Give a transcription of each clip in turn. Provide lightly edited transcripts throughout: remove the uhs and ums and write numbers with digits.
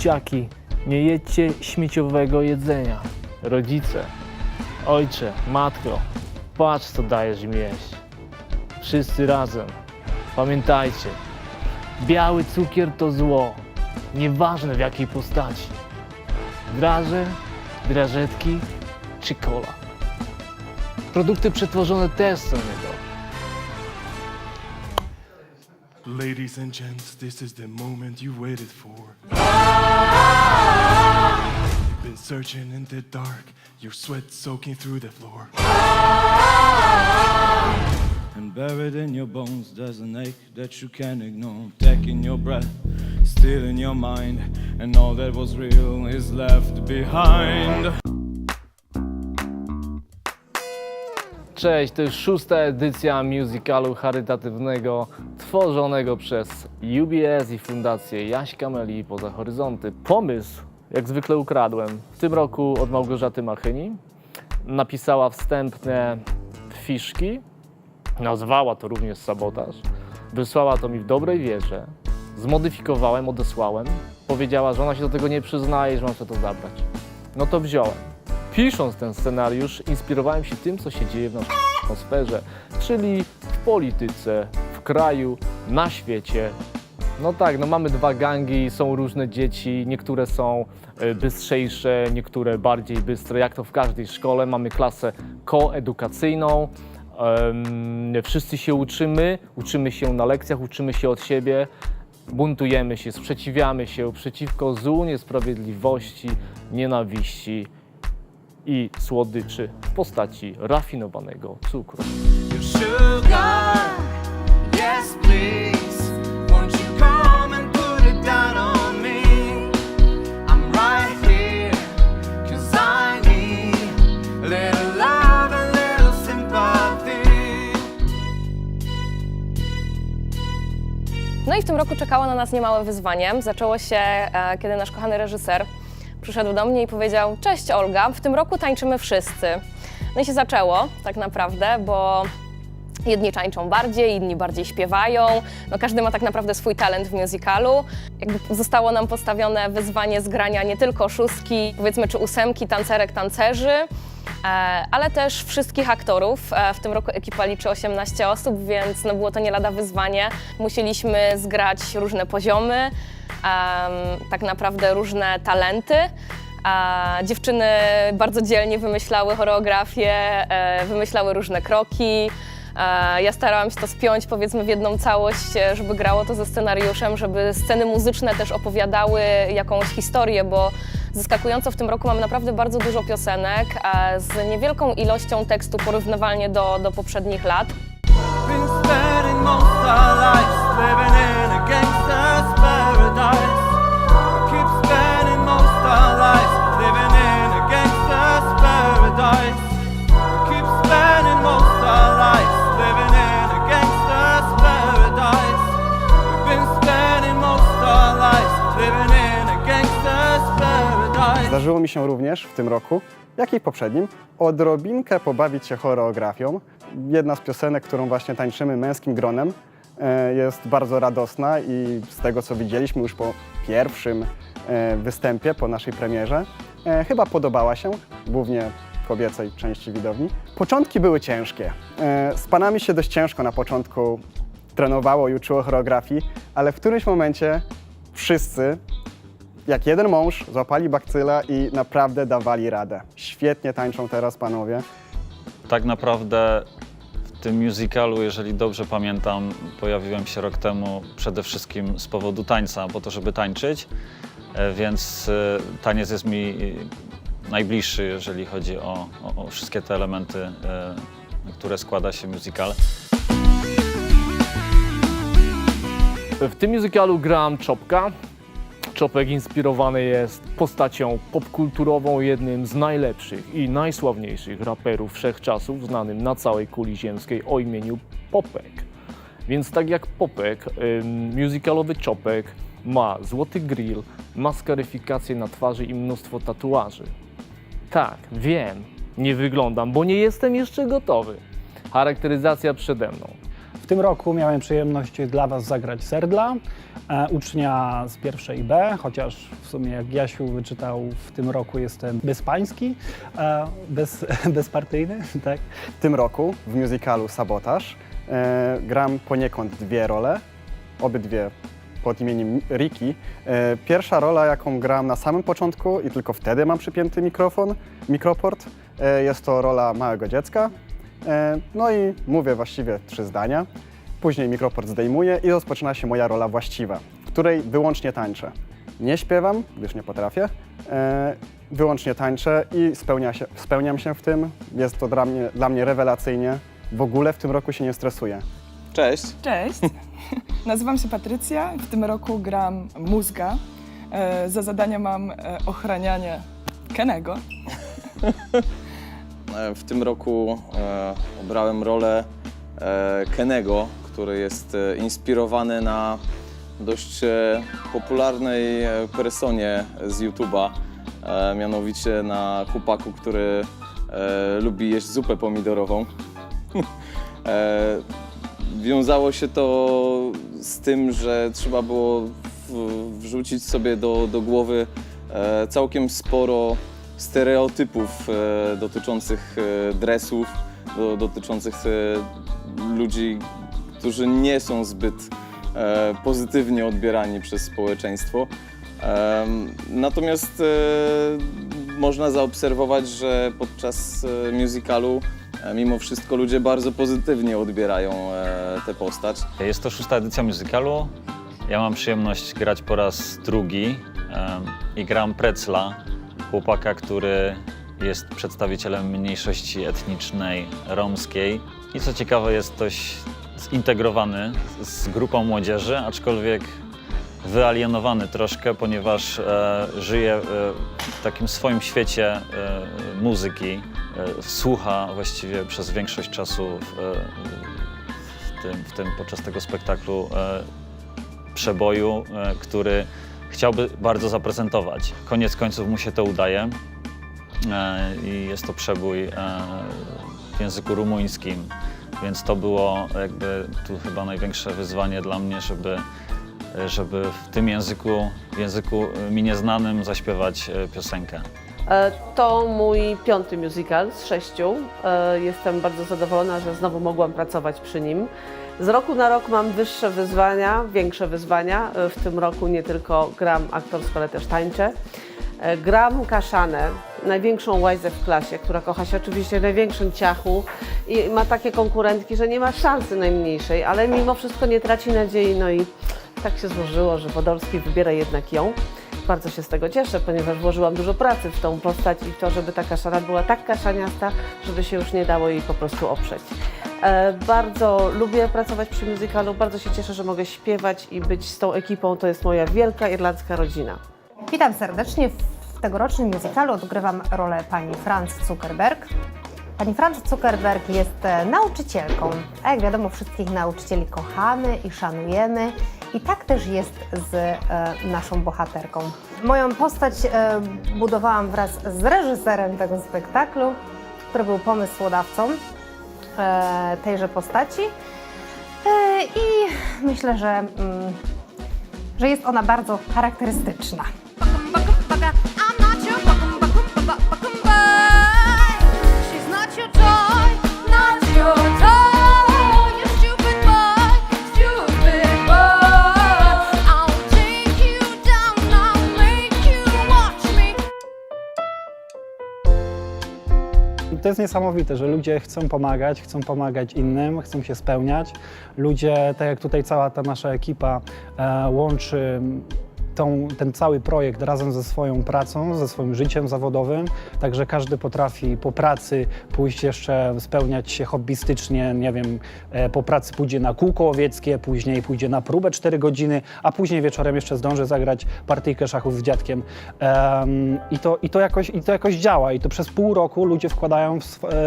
Dzieciaki, nie jedźcie śmieciowego jedzenia. Rodzice, ojcze, matko, patrz co dajesz im jeść. Wszyscy razem, pamiętajcie, biały cukier to zło, nieważne w jakiej postaci. Draże, drażetki czy cola. Produkty przetworzone też są niedobre. Ladies and gents, this is the moment you waited for. You've been searching in the dark, your sweat soaking through the floor. And buried in your bones, there's an ache that you can't ignore. Taking your breath, still in your mind, and all that was real is left behind. Cześć, to już 6. edycja musicalu charytatywnego tworzonego przez UBS i Fundację Jaśka Meli Poza Horyzonty. Pomysł jak zwykle ukradłem. W tym roku od Małgorzaty Machyni. Napisała wstępne fiszki, nazwała to również sabotaż. Wysłała to mi w dobrej wierze. Zmodyfikowałem, odesłałem. Powiedziała, że ona się do tego nie przyznaje, że mam sobie to zabrać. No to wziąłem. Pisząc ten scenariusz, inspirowałem się tym, co się dzieje w naszej atmosferze, czyli w polityce, w kraju, na świecie. No tak, no mamy 2 gangi, są różne dzieci, niektóre są bystrzejsze, niektóre bardziej bystre, jak to w każdej szkole. Mamy klasę koedukacyjną, wszyscy się uczymy się na lekcjach, uczymy się od siebie, buntujemy się, sprzeciwiamy się przeciwko złu, niesprawiedliwości, nienawiści i słodyczy w postaci rafinowanego cukru. Your sugar, yes please. Won't you come and put it down on me? I'm right here, 'cause I need a little love, a little sympathy. No i w tym roku czekało na nas niemałe wyzwanie. Zaczęło się, kiedy nasz kochany reżyser przyszedł do mnie i powiedział: cześć Olga, w tym roku tańczymy wszyscy. No i się zaczęło tak naprawdę, bo jedni tańczą bardziej, inni bardziej śpiewają. No każdy ma tak naprawdę swój talent w musicalu. Jakby zostało nam postawione wyzwanie zgrania nie tylko 6, powiedzmy, czy 8 tancerek, tancerzy, ale też wszystkich aktorów. W tym roku ekipa liczy 18 osób, więc no było to nie lada wyzwanie. Musieliśmy zgrać różne poziomy, tak naprawdę różne talenty. Dziewczyny bardzo dzielnie wymyślały choreografię, wymyślały różne kroki. Ja starałam się to spiąć, powiedzmy, w jedną całość, żeby grało to ze scenariuszem, żeby sceny muzyczne też opowiadały jakąś historię, bo zaskakująco w tym roku mamy naprawdę bardzo dużo piosenek z niewielką ilością tekstu porównywalnie do poprzednich lat. Been spending most our lives living in a gangster's paradise. Keep spending most our lives living in a gangster's paradise. Keep spending most our lives living in a gangster's paradise. We've been spending most our lives living in a gangster's paradise. Zdarzyło mi się również w tym roku, jak i poprzednim, odrobinkę pobawić się choreografią. Jedna z piosenek, którą właśnie tańczymy męskim gronem, jest bardzo radosna i z tego, co widzieliśmy już po pierwszym występie, po naszej premierze, chyba podobała się, głównie kobiecej części widowni. Początki były ciężkie. Z panami się dość ciężko na początku trenowało i uczyło choreografii, ale w którymś momencie wszyscy, jak jeden mąż, złapali bakcyla i naprawdę dawali radę. Świetnie tańczą teraz panowie. Tak naprawdę w tym musicalu, jeżeli dobrze pamiętam, pojawiłem się rok temu przede wszystkim z powodu tańca, po to, żeby tańczyć, więc taniec jest mi najbliższy, jeżeli chodzi o wszystkie te elementy, na które składa się musical. W tym musicalu gram Czopka. Czopek inspirowany jest postacią popkulturową, jednym z najlepszych i najsławniejszych raperów wszechczasów, znanym na całej kuli ziemskiej o imieniu Popek. Więc tak jak Popek, musicalowy Czopek ma złoty grill, maskaryfikację na twarzy i mnóstwo tatuaży. Tak, wiem, nie wyglądam, bo nie jestem jeszcze gotowy. Charakteryzacja przede mną. W tym roku miałem przyjemność dla Was zagrać Serdla, ucznia z pierwszej B, chociaż w sumie jak Jasiu wyczytał, w tym roku jestem bezpański, bezpartyjny, tak? W tym roku w musicalu Sabotaż gram poniekąd dwie role, obydwie pod imieniem Ricky. Pierwsza rola, jaką gram na samym początku i tylko wtedy mam przypięty mikroport, jest to rola małego dziecka. No i mówię właściwie 3 zdania. Później mikroport zdejmuję i rozpoczyna się moja rola właściwa, w której wyłącznie tańczę. Nie śpiewam, gdyż nie potrafię, wyłącznie tańczę i spełniam się w tym. Jest to dla mnie rewelacyjnie. W ogóle w tym roku się nie stresuję. Cześć. Cześć, nazywam się Patrycja. W tym roku gram mózga. Za zadanie mam ochranianie Kenego. W tym roku obrałem rolę Kenego, który jest inspirowany na dość popularnej personie z YouTube'a, mianowicie na chłopaku, który lubi jeść zupę pomidorową. Wiązało się to z tym, że trzeba było wrzucić sobie do głowy całkiem sporo stereotypów dotyczących dresów, dotyczących ludzi, którzy nie są zbyt pozytywnie odbierani przez społeczeństwo. Natomiast można zaobserwować, że podczas musicalu mimo wszystko ludzie bardzo pozytywnie odbierają tę postać. Jest to 6. edycja musicalu. Ja mam przyjemność grać po raz drugi i gram Precla, chłopaka, który jest przedstawicielem mniejszości etnicznej romskiej i co ciekawe jest dość zintegrowany z grupą młodzieży, aczkolwiek wyalienowany troszkę, ponieważ żyje w takim swoim świecie muzyki. Słucha właściwie przez większość czasu podczas tego spektaklu przeboju, który chciałby bardzo zaprezentować. Koniec końców mu się to udaje i jest to przebój w języku rumuńskim, więc to było jakby tu chyba największe wyzwanie dla mnie, żeby w tym języku mi nieznanym zaśpiewać piosenkę. To mój 5. musical z 6. Jestem bardzo zadowolona, że znowu mogłam pracować przy nim. Z roku na rok mam wyższe wyzwania, większe wyzwania. W tym roku nie tylko gram aktorsko, ale też tańczę. Gram Kaszanę, największą łajzę w klasie, która kocha się oczywiście w największym ciachu i ma takie konkurentki, że nie ma szansy najmniejszej, ale mimo wszystko nie traci nadziei. No i tak się złożyło, że Podolski wybiera jednak ją. Bardzo się z tego cieszę, ponieważ włożyłam dużo pracy w tą postać i w to, żeby ta kaszana była tak kaszaniasta, żeby się już nie dało jej po prostu oprzeć. Bardzo lubię pracować przy musicalu, bardzo się cieszę, że mogę śpiewać i być z tą ekipą. To jest moja wielka irlandzka rodzina. Witam serdecznie. W tegorocznym musicalu odgrywam rolę pani Franz Zuckerberg. Pani Franz Zuckerberg jest nauczycielką, a jak wiadomo wszystkich nauczycieli kochamy i szanujemy i tak też jest z naszą bohaterką. Moją postać budowałam wraz z reżyserem tego spektaklu, który był pomysłodawcą tejże postaci i myślę, że jest ona bardzo charakterystyczna. To jest niesamowite, że ludzie chcą pomagać innym, chcą się spełniać. Ludzie, tak jak tutaj cała ta nasza ekipa łączy ten cały projekt razem ze swoją pracą, ze swoim życiem zawodowym, także każdy potrafi po pracy pójść jeszcze spełniać się hobbystycznie, nie wiem, po pracy pójdzie na kółko łowieckie, później pójdzie na próbę 4 godziny, a później wieczorem jeszcze zdąży zagrać partyjkę szachów z dziadkiem. I to jakoś działa i to przez pół roku ludzie wkładają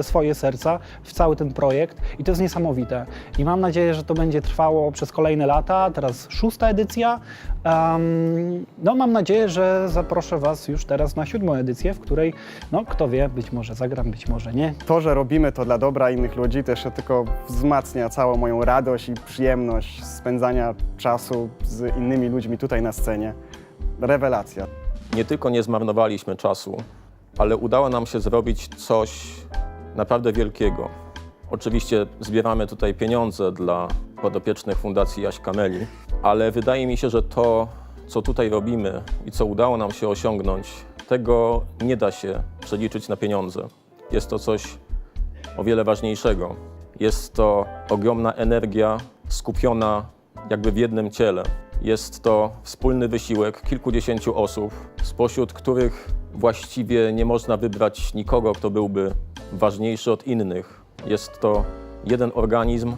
swoje serca w cały ten projekt i to jest niesamowite. I mam nadzieję, że to będzie trwało przez kolejne lata, teraz 6. edycja. No, mam nadzieję, że zaproszę Was już teraz na 7. edycję, w której, no kto wie, być może zagram, być może nie. To, że robimy to dla dobra innych ludzi, to jeszcze tylko wzmacnia całą moją radość i przyjemność spędzania czasu z innymi ludźmi tutaj na scenie. Rewelacja. Nie tylko nie zmarnowaliśmy czasu, ale udało nam się zrobić coś naprawdę wielkiego. Oczywiście zbieramy tutaj pieniądze dla podopiecznych Fundacji Jaś Kameli, ale wydaje mi się, że to, co tutaj robimy i co udało nam się osiągnąć, tego nie da się przeliczyć na pieniądze. Jest to coś o wiele ważniejszego. Jest to ogromna energia skupiona jakby w jednym ciele. Jest to wspólny wysiłek kilkudziesięciu osób, spośród których właściwie nie można wybrać nikogo, kto byłby ważniejszy od innych. Jest to jeden organizm,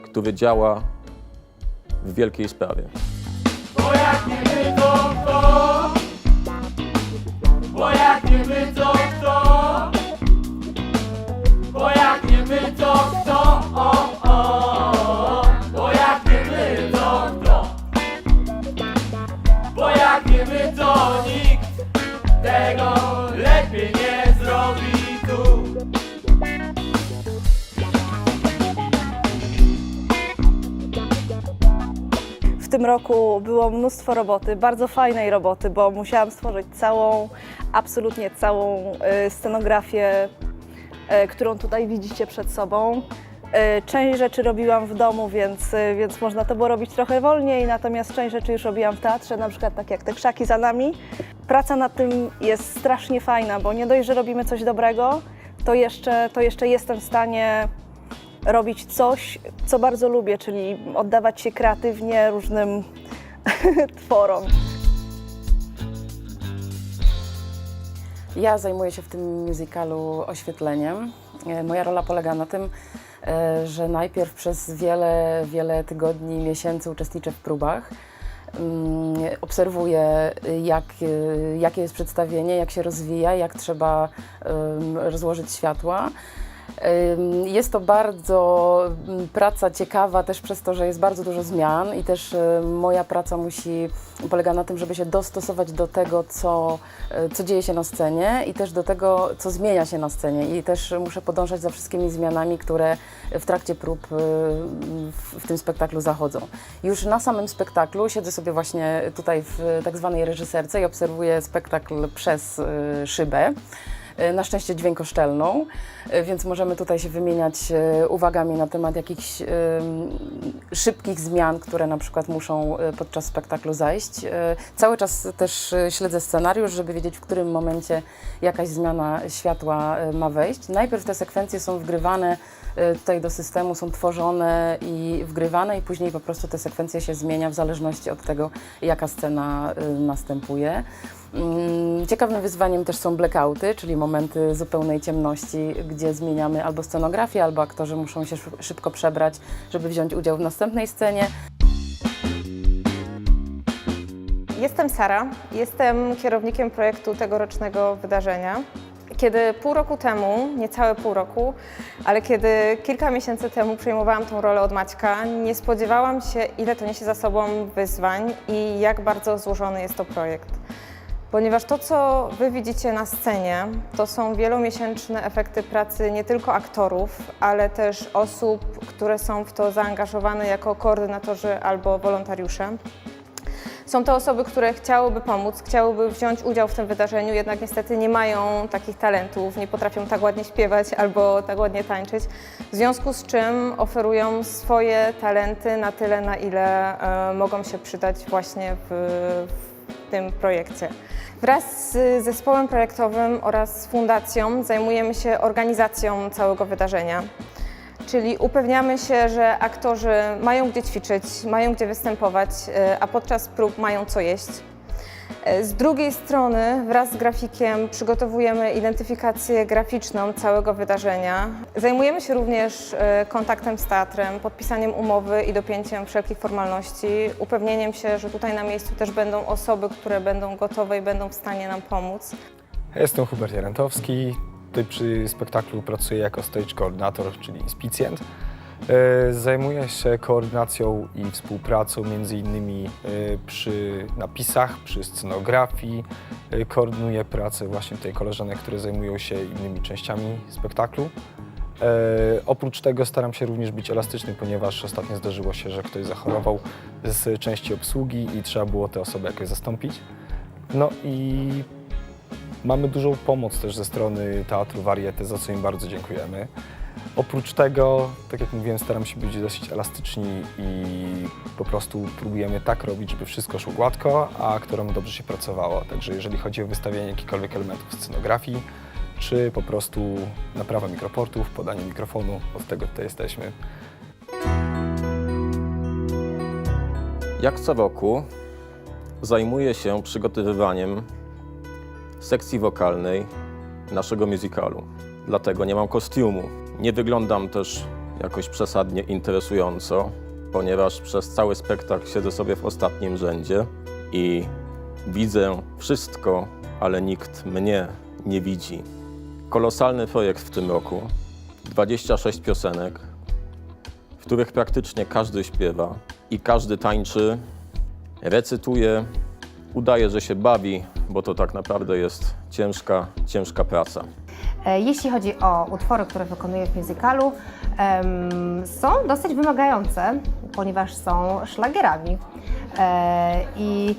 który działa w wielkiej sprawie. Bo jak nie my, to kto? Bo jak nie my, to kto? Bo jak nie my, to kto? Bo jak nie my, to kto? Bo jak nie my, to nikt tego lepiej nie zrobi tu. W tym roku było mnóstwo roboty, bardzo fajnej roboty, bo musiałam stworzyć absolutnie całą scenografię, którą tutaj widzicie przed sobą. Część rzeczy robiłam w domu, więc można to było robić trochę wolniej, natomiast część rzeczy już robiłam w teatrze, na przykład tak jak te krzaki za nami. Praca nad tym jest strasznie fajna, bo nie dość, że robimy coś dobrego, to jeszcze jestem w stanie robić coś, co bardzo lubię, czyli oddawać się kreatywnie różnym tworom. Ja zajmuję się w tym musicalu oświetleniem. Moja rola polega na tym, że najpierw przez wiele tygodni, miesięcy uczestniczę w próbach. Obserwuję, jakie jest przedstawienie, jak się rozwija, jak trzeba rozłożyć światła. Jest to bardzo praca ciekawa też przez to, że jest bardzo dużo zmian i też moja praca polega na tym, żeby się dostosować do tego, co dzieje się na scenie i też do tego, co zmienia się na scenie i też muszę podążać za wszystkimi zmianami, które w trakcie prób w tym spektaklu zachodzą. Już na samym spektaklu siedzę sobie właśnie tutaj w tak zwanej reżyserce i obserwuję spektakl przez szybę. Na szczęście dźwiękoszczelną, więc możemy tutaj się wymieniać uwagami na temat jakichś szybkich zmian, które na przykład muszą podczas spektaklu zajść. Cały czas też śledzę scenariusz, żeby wiedzieć, w którym momencie jakaś zmiana światła ma wejść. Najpierw te sekwencje są wgrywane tutaj do systemu, są tworzone i wgrywane i później po prostu te sekwencje się zmienia w zależności od tego, jaka scena następuje. Ciekawym wyzwaniem też są blackouty, czyli momenty zupełnej ciemności, gdzie zmieniamy albo scenografię, albo aktorzy muszą się szybko przebrać, żeby wziąć udział w następnej scenie. Jestem Sara, jestem kierownikiem projektu tegorocznego wydarzenia. Kiedy pół roku temu, niecałe pół roku, ale kiedy kilka miesięcy temu przejmowałam tę rolę od Maćka, nie spodziewałam się, ile to niesie za sobą wyzwań i jak bardzo złożony jest to projekt. Ponieważ to, co Wy widzicie na scenie, to są wielomiesięczne efekty pracy nie tylko aktorów, ale też osób, które są w to zaangażowane jako koordynatorzy albo wolontariusze. Są to osoby, które chciałyby pomóc, chciałyby wziąć udział w tym wydarzeniu, jednak niestety nie mają takich talentów, nie potrafią tak ładnie śpiewać albo tak ładnie tańczyć, w związku z czym oferują swoje talenty na tyle, na ile mogą się przydać właśnie w tym projekcie. Wraz z zespołem projektowym oraz fundacją zajmujemy się organizacją całego wydarzenia. Czyli upewniamy się, że aktorzy mają gdzie ćwiczyć, mają gdzie występować, a podczas prób mają co jeść. Z drugiej strony wraz z grafikiem przygotowujemy identyfikację graficzną całego wydarzenia. Zajmujemy się również kontaktem z teatrem, podpisaniem umowy i dopięciem wszelkich formalności, upewnieniem się, że tutaj na miejscu też będą osoby, które będą gotowe i będą w stanie nam pomóc. Jestem Hubert Jarentowski. Tutaj przy spektaklu pracuję jako stage koordynator, czyli inspicjent. Zajmuję się koordynacją i współpracą między innymi przy napisach, przy scenografii. Koordynuję pracę właśnie tutaj koleżanek, które zajmują się innymi częściami spektaklu. Oprócz tego staram się również być elastyczny, ponieważ ostatnio zdarzyło się, że ktoś zachorował z części obsługi i trzeba było tę osobę jakoś zastąpić. No i mamy dużą pomoc też ze strony Teatru Varieté, za co im bardzo dziękujemy. Oprócz tego, tak jak mówiłem, staram się być dosyć elastyczni i po prostu próbujemy tak robić, żeby wszystko szło gładko, a aktorom dobrze się pracowało. Także jeżeli chodzi o wystawianie jakichkolwiek elementów scenografii, czy po prostu naprawa mikroportów, podanie mikrofonu, od tego tutaj jesteśmy. Jak co roku zajmuję się przygotowywaniem sekcji wokalnej naszego musicalu. Dlatego nie mam kostiumu. Nie wyglądam też jakoś przesadnie interesująco, ponieważ przez cały spektakl siedzę sobie w ostatnim rzędzie i widzę wszystko, ale nikt mnie nie widzi. Kolosalny projekt w tym roku. 26 piosenek, w których praktycznie każdy śpiewa i każdy tańczy, recytuje, udaje, że się bawi, bo to tak naprawdę jest ciężka praca. Jeśli chodzi o utwory, które wykonuję w musicalu, są dosyć wymagające, ponieważ są szlagierami i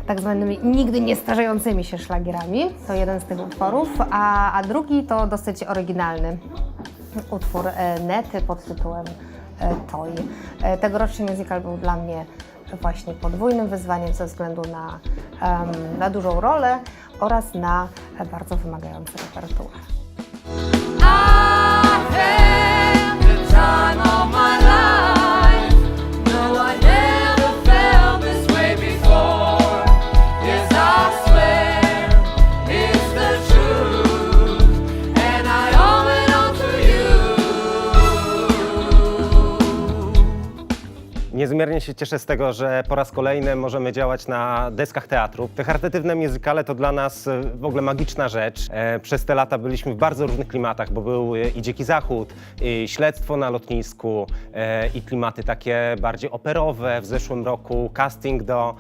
tak zwanymi nigdy nie starzejącymi się szlagierami. To jeden z tych utworów, a drugi to dosyć oryginalny utwór Nety pod tytułem Toy. Tegoroczny musical był dla mnie właśnie podwójnym wyzwaniem ze względu na dużą rolę oraz na bardzo wymagający repertuar. Niezmiernie się cieszę z tego, że po raz kolejny możemy działać na deskach teatru. Te charytatywne musicale to dla nas w ogóle magiczna rzecz. Przez te lata byliśmy w bardzo różnych klimatach, bo był i Dziki Zachód, i Śledztwo na lotnisku, i klimaty takie bardziej operowe. W zeszłym roku casting do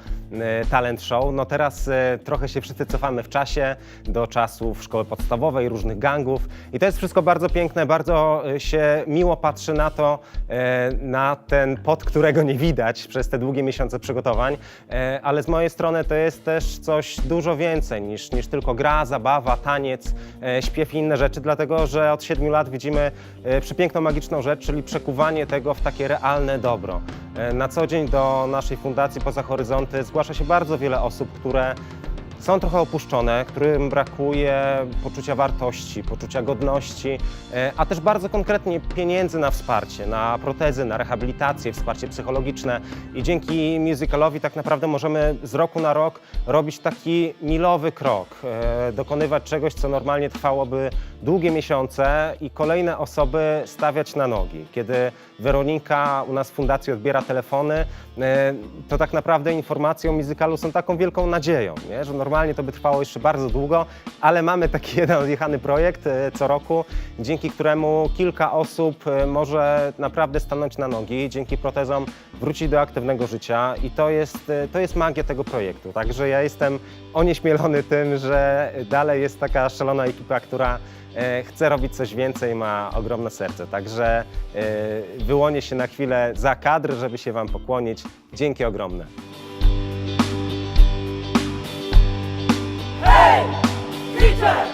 talent show. No teraz trochę się wszyscy cofamy w czasie, do czasów szkoły podstawowej, różnych gangów. I to jest wszystko bardzo piękne, bardzo się miło patrzy na to, na ten pot, którego nie widać przez te długie miesiące przygotowań, ale z mojej strony to jest też coś dużo więcej niż tylko gra, zabawa, taniec, śpiew i inne rzeczy, dlatego że od 7 lat widzimy przepiękną, magiczną rzecz, czyli przekuwanie tego w takie realne dobro. Na co dzień do naszej fundacji Poza Horyzonty zgłasza się bardzo wiele osób, które są trochę opuszczone, którym brakuje poczucia wartości, poczucia godności, a też bardzo konkretnie pieniędzy na wsparcie, na protezy, na rehabilitację, wsparcie psychologiczne. I dzięki musicalowi tak naprawdę możemy z roku na rok robić taki milowy krok, dokonywać czegoś, co normalnie trwałoby długie miesiące i kolejne osoby stawiać na nogi. Kiedy Weronika u nas w fundacji odbiera telefony, to tak naprawdę informacje o musicalu są taką wielką nadzieją, nie? Że normalnie to by trwało jeszcze bardzo długo, ale mamy taki jeden odjechany projekt co roku, dzięki któremu kilka osób może naprawdę stanąć na nogi, dzięki protezom wrócić do aktywnego życia i to jest magia tego projektu. Także ja jestem onieśmielony tym, że dalej jest taka szalona ekipa, która chce robić coś więcej, ma ogromne serce. Także wyłonię się na chwilę za kadr, żeby się Wam pokłonić. Dzięki ogromne. Hey! Peter!